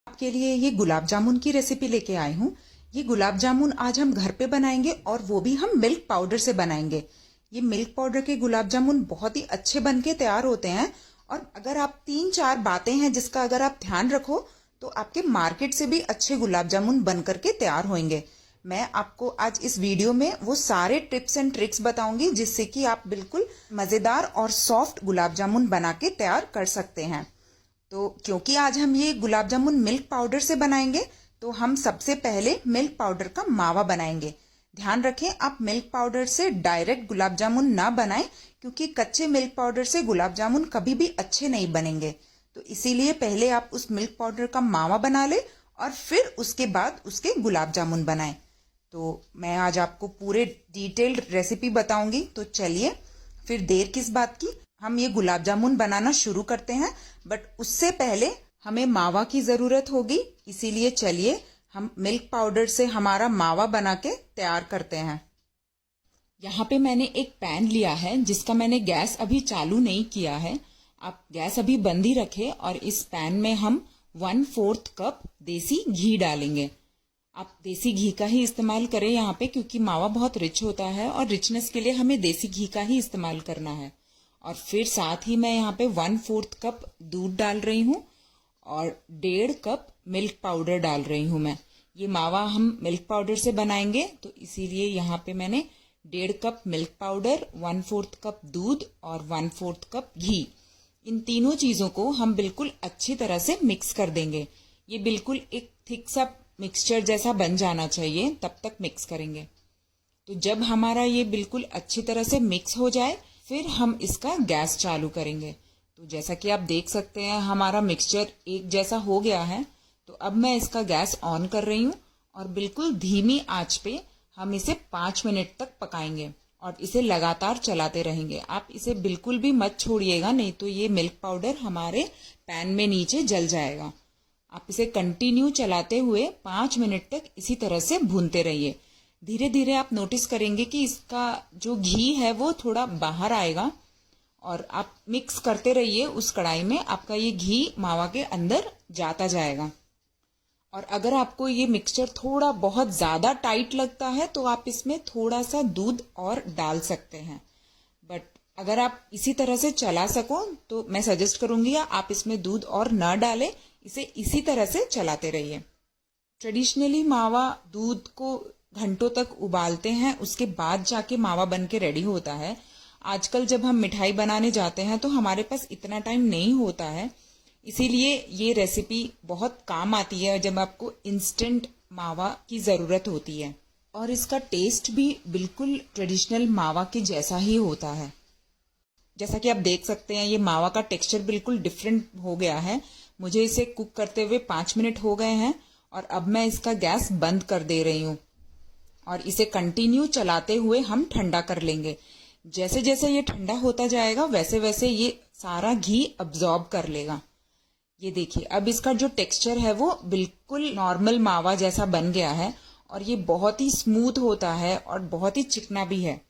आपके लिए ये गुलाब जामुन की रेसिपी लेके आई हूँ। ये गुलाब जामुन आज हम घर पे बनाएंगे और वो भी हम मिल्क पाउडर से बनाएंगे। ये मिल्क पाउडर के गुलाब जामुन बहुत ही अच्छे बनके तैयार होते हैं और अगर आप 3-4 बातें हैं जिसका अगर आप ध्यान रखो तो आपके मार्केट से भी अच्छे गुलाब जामुन बन करके तैयार होंगे। मैं आपको आज इस वीडियो में वो सारे टिप्स एंड ट्रिक्स बताऊंगी जिससे कि आप बिल्कुल मजेदार और सॉफ्ट गुलाब जामुन बना के तैयार कर सकते हैं। तो क्योंकि आज हम ये गुलाब जामुन मिल्क पाउडर से बनाएंगे तो हम सबसे पहले मिल्क पाउडर का मावा बनाएंगे। ध्यान रखें आप मिल्क पाउडर से डायरेक्ट गुलाब जामुन ना बनाएं क्योंकि कच्चे मिल्क पाउडर से गुलाब जामुन कभी भी अच्छे नहीं बनेंगे। तो इसीलिए पहले आप उस मिल्क पाउडर का मावा बना ले और फिर उसके बाद उसके गुलाब जामुन बनाएं। तो मैं आज आपको पूरे डिटेल्ड रेसिपी बताऊंगी। तो चलिए फिर देर किस बात की, हम ये गुलाब जामुन बनाना शुरू करते हैं। बट उससे पहले हमें मावा की जरूरत होगी, इसीलिए चलिए हम मिल्क पाउडर से हमारा मावा बना के तैयार करते हैं। यहाँ पे मैंने एक पैन लिया है जिसका मैंने गैस अभी चालू नहीं किया है। आप गैस अभी बंद ही रखें और इस पैन में हम 1/4 कप देसी घी डालेंगे। आप देसी घी का ही इस्तेमाल करें यहाँ पे क्योंकि मावा बहुत रिच होता है और रिचनेस के लिए हमें देसी घी का ही इस्तेमाल करना है। और फिर साथ ही मैं यहाँ पे 1/4 कप दूध डाल रही हूँ और 1.5 कप मिल्क पाउडर डाल रही हूँ मैं। ये मावा हम मिल्क पाउडर से बनाएंगे तो इसीलिए यहाँ पे मैंने 1.5 कप मिल्क पाउडर, 1/4 कप दूध और 1/4 कप घी, इन तीनों चीजों को हम बिल्कुल अच्छी तरह से मिक्स कर देंगे। ये बिल्कुल एक थिक सा मिक्सचर जैसा बन जाना चाहिए, तब तक मिक्स करेंगे। तो जब हमारा ये बिल्कुल अच्छी तरह से मिक्स हो जाए फिर हम इसका गैस चालू करेंगे। तो जैसा कि आप देख सकते हैं हमारा मिक्सचर एक जैसा हो गया है। तो अब मैं इसका गैस ऑन कर रही हूँ और बिल्कुल धीमी आंच पे हम इसे 5 मिनट तक पकाएंगे और इसे लगातार चलाते रहेंगे। आप इसे बिल्कुल भी मत छोड़िएगा, नहीं तो ये मिल्क पाउडर हमारे पैन में नीचे जल जाएगा। आप इसे कंटिन्यू चलाते हुए 5 मिनट तक इसी तरह से भूनते रहिए। धीरे धीरे आप नोटिस करेंगे कि इसका जो घी है वो थोड़ा बाहर आएगा और आप मिक्स करते रहिए उस कढ़ाई में, आपका ये घी मावा के अंदर जाता जाएगा। और अगर आपको ये मिक्सचर थोड़ा बहुत ज्यादा टाइट लगता है तो आप इसमें थोड़ा सा दूध और डाल सकते हैं। बट अगर आप इसी तरह से चला सको तो मैं सजेस्ट करूंगी आप इसमें दूध और न डालें, इसे इसी तरह से चलाते रहिए। ट्रेडिशनली मावा दूध को घंटों तक उबालते हैं, उसके बाद जाके मावा बन के रेडी होता है। आजकल जब हम मिठाई बनाने जाते हैं तो हमारे पास इतना टाइम नहीं होता है, इसीलिए ये रेसिपी बहुत काम आती है जब आपको इंस्टेंट मावा की जरूरत होती है। और इसका टेस्ट भी बिल्कुल ट्रेडिशनल मावा के जैसा ही होता है। जैसा कि आप देख सकते हैं ये मावा का टेक्सचर बिल्कुल डिफरेंट हो गया है। मुझे इसे कुक करते हुए 5 मिनट हो गए हैं और अब मैं इसका गैस बंद कर दे रही हूँ और इसे कंटिन्यू चलाते हुए हम ठंडा कर लेंगे। जैसे जैसे ये ठंडा होता जाएगा वैसे वैसे ये सारा घी अब्जॉर्ब कर लेगा। ये देखिए अब इसका जो टेक्सचर है वो बिल्कुल नॉर्मल मावा जैसा बन गया है और ये बहुत ही स्मूथ होता है और बहुत ही चिकना भी है।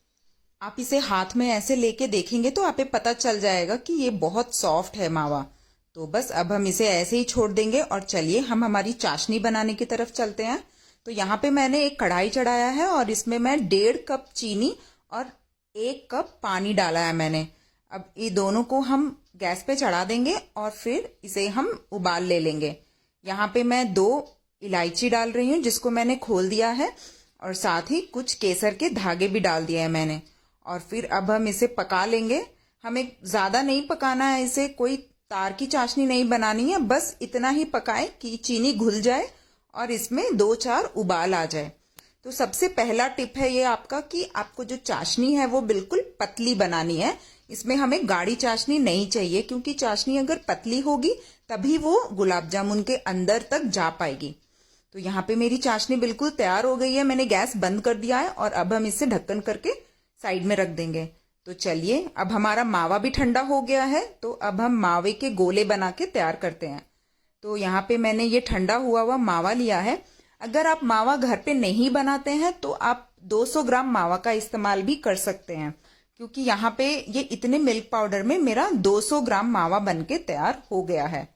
आप इसे हाथ में ऐसे लेके देखेंगे तो आपको पता चल जाएगा कि ये बहुत सॉफ्ट है मावा। तो बस अब हम इसे ऐसे ही छोड़ देंगे और चलिए हम हमारी चाशनी बनाने की तरफ चलते हैं। तो यहाँ पे मैंने एक कढ़ाई चढ़ाया है और इसमें मैं 1.5 कप चीनी और 1 कप पानी डाला है मैंने। अब ये दोनों को हम गैस पे चढ़ा देंगे और फिर इसे हम उबाल ले लेंगे। यहाँ पे मैं 2 इलायची डाल रही हूँ जिसको मैंने खोल दिया है और साथ ही कुछ केसर के धागे भी डाल दिए हैं मैंने। और फिर अब हम इसे पका लेंगे। हमें ज्यादा नहीं पकाना है, इसे कोई तार की चाशनी नहीं बनानी है, बस इतना ही पकाएं कि चीनी घुल जाए और इसमें 2-4 उबाल आ जाए। तो सबसे पहला टिप है ये आपका कि आपको जो चाशनी है वो बिल्कुल पतली बनानी है। इसमें हमें गाढ़ी चाशनी नहीं चाहिए क्योंकि चाशनी अगर पतली होगी तभी वो गुलाब जामुन के अंदर तक जा पाएगी। तो यहाँ पे मेरी चाशनी बिल्कुल तैयार हो गई है, मैंने गैस बंद कर दिया है और अब हम इसे ढक्कन करके साइड में रख देंगे। तो चलिए अब हमारा मावा भी ठंडा हो गया है तो अब हम मावे के गोले बना के तैयार करते हैं। तो यहाँ पे मैंने ये ठंडा हुआ मावा लिया है। अगर आप मावा घर पे नहीं बनाते हैं तो आप 200 ग्राम मावा का इस्तेमाल भी कर सकते हैं क्योंकि यहाँ पे ये इतने मिल्क पाउडर में मेरा 200 ग्राम मावा बनके तैयार हो गया है।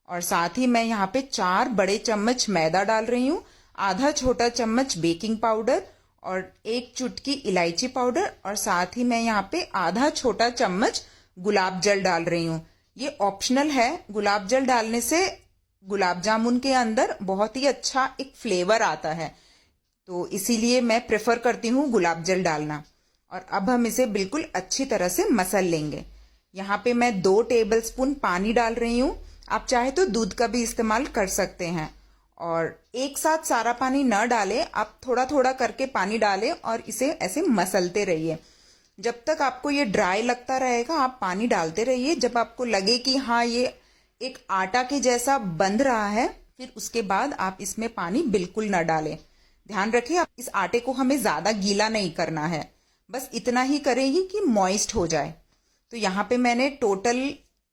और साथ ही मैं यहाँ पे 4 बड़े चम्मच मैदा डाल रही हूँ, आधा छोटा चम्मच बेकिंग पाउडर और 1 चुटकी इलायची पाउडर और साथ ही मैं यहाँ पे आधा छोटा चम्मच गुलाब जल डाल रही हूँ। ये ऑप्शनल है। गुलाब जल डालने से गुलाब जामुन के अंदर बहुत ही अच्छा एक फ्लेवर आता है, तो इसीलिए मैं प्रेफर करती हूँ गुलाब जल डालना। और अब हम इसे बिल्कुल अच्छी तरह से मसल लेंगे। यहाँ पे मैं 2 टेबलस्पून पानी डाल रही हूँ। आप चाहे तो दूध का भी इस्तेमाल कर सकते हैं। और एक साथ सारा पानी न डालें, आप थोड़ा थोड़ा करके पानी डालें और इसे ऐसे मसलते रहिए। जब तक आपको ये ड्राई लगता रहेगा आप पानी डालते रहिए। जब आपको लगे कि हाँ ये एक आटा के जैसा बंध रहा है, फिर उसके बाद आप इसमें पानी बिल्कुल न डालें। ध्यान रखिए, आप इस आटे को हमें ज्यादा गीला नहीं करना है, बस इतना ही करेंगे कि मॉइस्ट हो जाए। तो यहाँ पे मैंने टोटल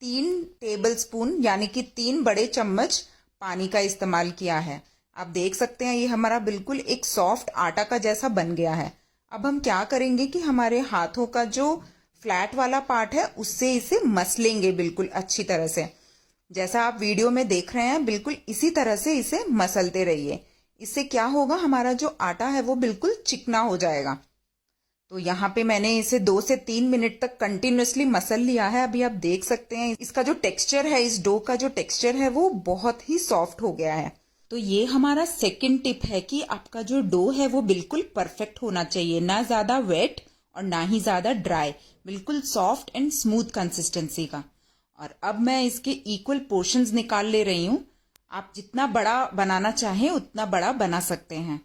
3 टेबलस्पून यानी कि 3 बड़े चम्मच पानी का इस्तेमाल किया है। आप देख सकते हैं ये हमारा बिल्कुल एक सॉफ्ट आटा का जैसा बन गया है। अब हम क्या करेंगे कि हमारे हाथों का जो फ्लैट वाला पार्ट है उससे इसे मसलेंगे बिल्कुल अच्छी तरह से। जैसा आप वीडियो में देख रहे हैं बिल्कुल इसी तरह से इसे मसलते रहिए। इससे क्या होगा, हमारा जो आटा है वो बिल्कुल चिकना हो जाएगा। तो यहाँ पे मैंने इसे 2 से 3 मिनट तक कंटिन्यूअसली मसल लिया है। अभी आप देख सकते हैं इसका जो टेक्सचर है, इस डो का जो टेक्सचर है वो बहुत ही सॉफ्ट हो गया है। तो ये हमारा सेकंड टिप है कि आपका जो डो है वो बिल्कुल परफेक्ट होना चाहिए, ना ज्यादा वेट और ना ही ज्यादा ड्राई, बिल्कुल सॉफ्ट एंड स्मूथ कंसिस्टेंसी का। और अब मैं इसके इक्वल पोर्शंस निकाल ले रही हूँ। आप जितना बड़ा बनाना चाहें उतना बड़ा बना सकते हैं।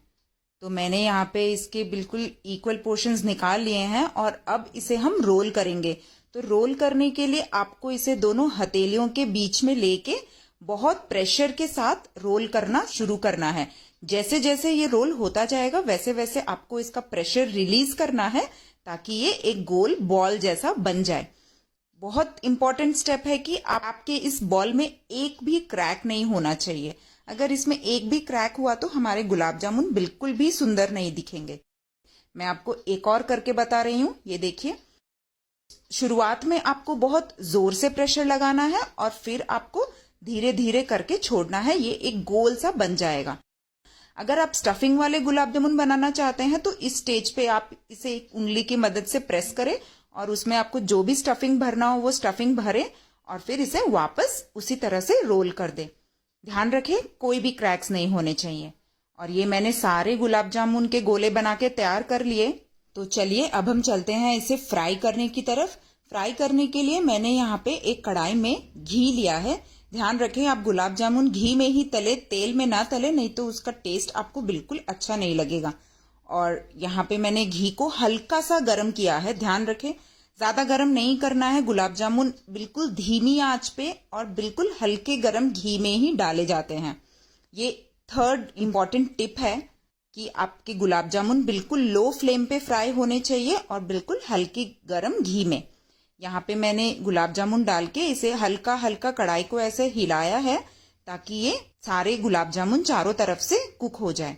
तो मैंने यहाँ पे इसके बिल्कुल इक्वल पोर्शंस निकाल लिए हैं और अब इसे हम रोल करेंगे। तो रोल करने के लिए आपको इसे दोनों हथेलियों के बीच में लेके बहुत प्रेशर के साथ रोल करना शुरू करना है। जैसे जैसे ये रोल होता जाएगा वैसे वैसे आपको इसका प्रेशर रिलीज करना है ताकि ये एक गोल बॉल जैसा बन जाए। बहुत इंपॉर्टेंट स्टेप है कि आपके इस बॉल में एक भी क्रैक नहीं होना चाहिए। अगर इसमें एक भी क्रैक हुआ तो हमारे गुलाब जामुन बिल्कुल भी सुंदर नहीं दिखेंगे। मैं आपको एक और करके बता रही हूँ, ये देखिए। शुरुआत में आपको बहुत जोर से प्रेशर लगाना है और फिर आपको धीरे धीरे करके छोड़ना है, ये एक गोल सा बन जाएगा। अगर आप स्टफिंग वाले गुलाब जामुन बनाना चाहते हैं तो इस स्टेज पे आप इसे एक उंगली की मदद से प्रेस करें और उसमें आपको जो भी स्टफिंग भरना हो वो स्टफिंग भरें और फिर इसे वापस उसी तरह से रोल कर दें। ध्यान रखें कोई भी क्रैक्स नहीं होने चाहिए। और ये मैंने सारे गुलाब जामुन के गोले बना के तैयार कर लिए। तो चलिए अब हम चलते हैं इसे फ्राई करने की तरफ। फ्राई करने के लिए मैंने यहाँ पे एक कढ़ाई में घी लिया है। ध्यान रखें आप गुलाब जामुन घी में ही तले, तेल में ना तले, नहीं तो उसका टेस्ट आपको बिल्कुल अच्छा नहीं लगेगा। और यहाँ पे मैंने घी को हल्का सा गर्म किया है। ध्यान रखें ज्यादा गर्म नहीं करना है। गुलाब जामुन बिल्कुल धीमी आंच पे और बिल्कुल हल्के गर्म घी में ही डाले जाते हैं। ये थर्ड इम्पॉर्टेंट टिप है कि आपके गुलाब जामुन बिल्कुल लो फ्लेम पे फ्राई होने चाहिए और बिल्कुल हल्की गर्म घी में। यहाँ पे मैंने गुलाब जामुन डाल के इसे हल्का हल्का कढ़ाई को ऐसे हिलाया है ताकि ये सारे गुलाब जामुन चारों तरफ से कुक हो जाए।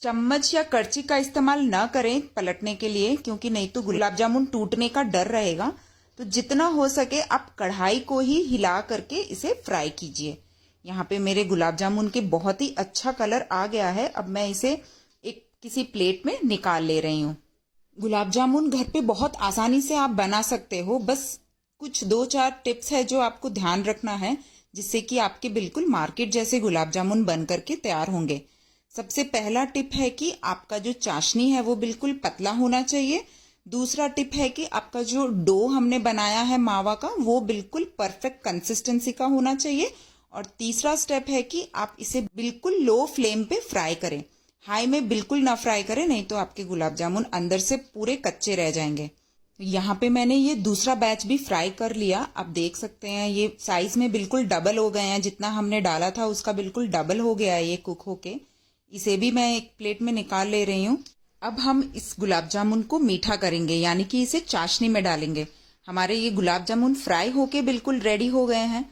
चम्मच या करछी का इस्तेमाल न करें पलटने के लिए, क्योंकि नहीं तो गुलाब जामुन टूटने का डर रहेगा। तो जितना हो सके आप कढ़ाई को ही हिला करके इसे फ्राई कीजिए। यहाँ पे मेरे गुलाब जामुन के बहुत ही अच्छा कलर आ गया है। अब मैं इसे एक किसी प्लेट में निकाल ले रही हूँ। गुलाब जामुन घर पे बहुत आसानी से आप बना सकते हो। बस कुछ 2-4 टिप्स है जो आपको ध्यान रखना है, जिससे कि आपके बिल्कुल मार्केट जैसे गुलाब जामुन बन करके तैयार होंगे। सबसे पहला टिप है कि आपका जो चाशनी है वो बिल्कुल पतला होना चाहिए। दूसरा टिप है कि आपका जो डो हमने बनाया है मावा का वो बिल्कुल परफेक्ट कंसिस्टेंसी का होना चाहिए। और तीसरा स्टेप है कि आप इसे बिल्कुल लो फ्लेम पे फ्राई करें, हाई में बिल्कुल ना फ्राई करें, नहीं तो आपके गुलाब जामुन अंदर से पूरे कच्चे रह जाएंगे। यहाँ पे मैंने ये दूसरा बैच भी फ्राई कर लिया। आप देख सकते हैं ये साइज में बिल्कुल डबल हो गए हैं, जितना हमने डाला था उसका बिल्कुल डबल हो गया है ये कुक होके। इसे भी मैं एक प्लेट में निकाल ले रही हूँ। अब हम इस गुलाब जामुन को मीठा करेंगे, यानी कि इसे चाशनी में डालेंगे। हमारे ये गुलाब जामुन फ्राई होके बिल्कुल रेडी हो गए हैं।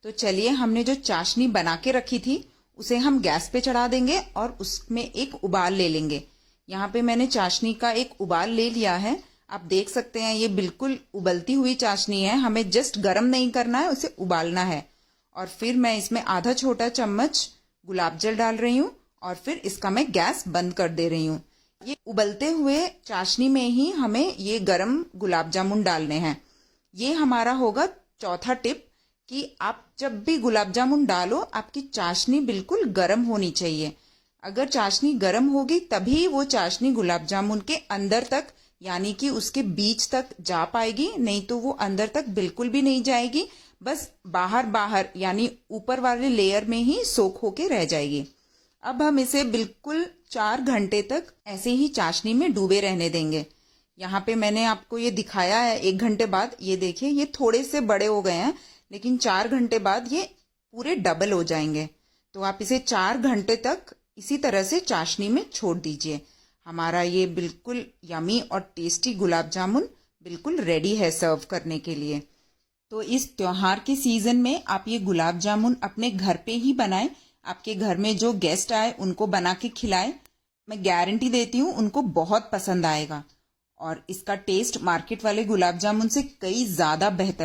तो चलिए हमने जो चाशनी बना के रखी थी उसे हम गैस पे चढ़ा देंगे और उसमें एक उबाल ले लेंगे। यहाँ पे मैंने चाशनी का एक उबाल ले लिया है। आप देख सकते हैं ये बिल्कुल उबलती हुई चाशनी है। हमें जस्ट गर्म नहीं करना है, उसे उबालना है। और फिर मैं इसमें आधा छोटा चम्मच गुलाब जल डाल रही हूँ और फिर इसका मैं गैस बंद कर दे रही हूँ। ये उबलते हुए चाशनी में ही हमें ये गरम गुलाब जामुन डालने हैं। ये हमारा होगा चौथा टिप कि आप जब भी गुलाब जामुन डालो आपकी चाशनी बिल्कुल गरम होनी चाहिए। अगर चाशनी गरम होगी तभी वो चाशनी गुलाब जामुन के अंदर तक यानी कि उसके बीच तक जा पाएगी, नहीं तो वो अंदर तक बिल्कुल भी नहीं जाएगी, बस बाहर बाहर यानी ऊपर वाले लेयर में ही सोख होके रह जाएगी। अब हम इसे बिल्कुल 4 घंटे तक ऐसे ही चाशनी में डूबे रहने देंगे। यहाँ पे मैंने आपको ये दिखाया है 1 घंटे बाद, ये देखिए ये थोड़े से बड़े हो गए हैं, लेकिन 4 घंटे बाद ये पूरे डबल हो जाएंगे। तो आप इसे 4 घंटे तक इसी तरह से चाशनी में छोड़ दीजिए। हमारा ये बिल्कुल यमी और टेस्टी गुलाब जामुन बिल्कुल रेडी है सर्व करने के लिए। तो इस त्योहार के सीजन में आप ये गुलाब जामुन अपने घर पे ही बनाएं। आपके घर में जो गेस्ट आए उनको बना के खिलाएं। मैं गारंटी देती हूँ उनको बहुत पसंद आएगा और इसका टेस्ट मार्केट वाले गुलाब जामुन से कई ज़्यादा बेहतर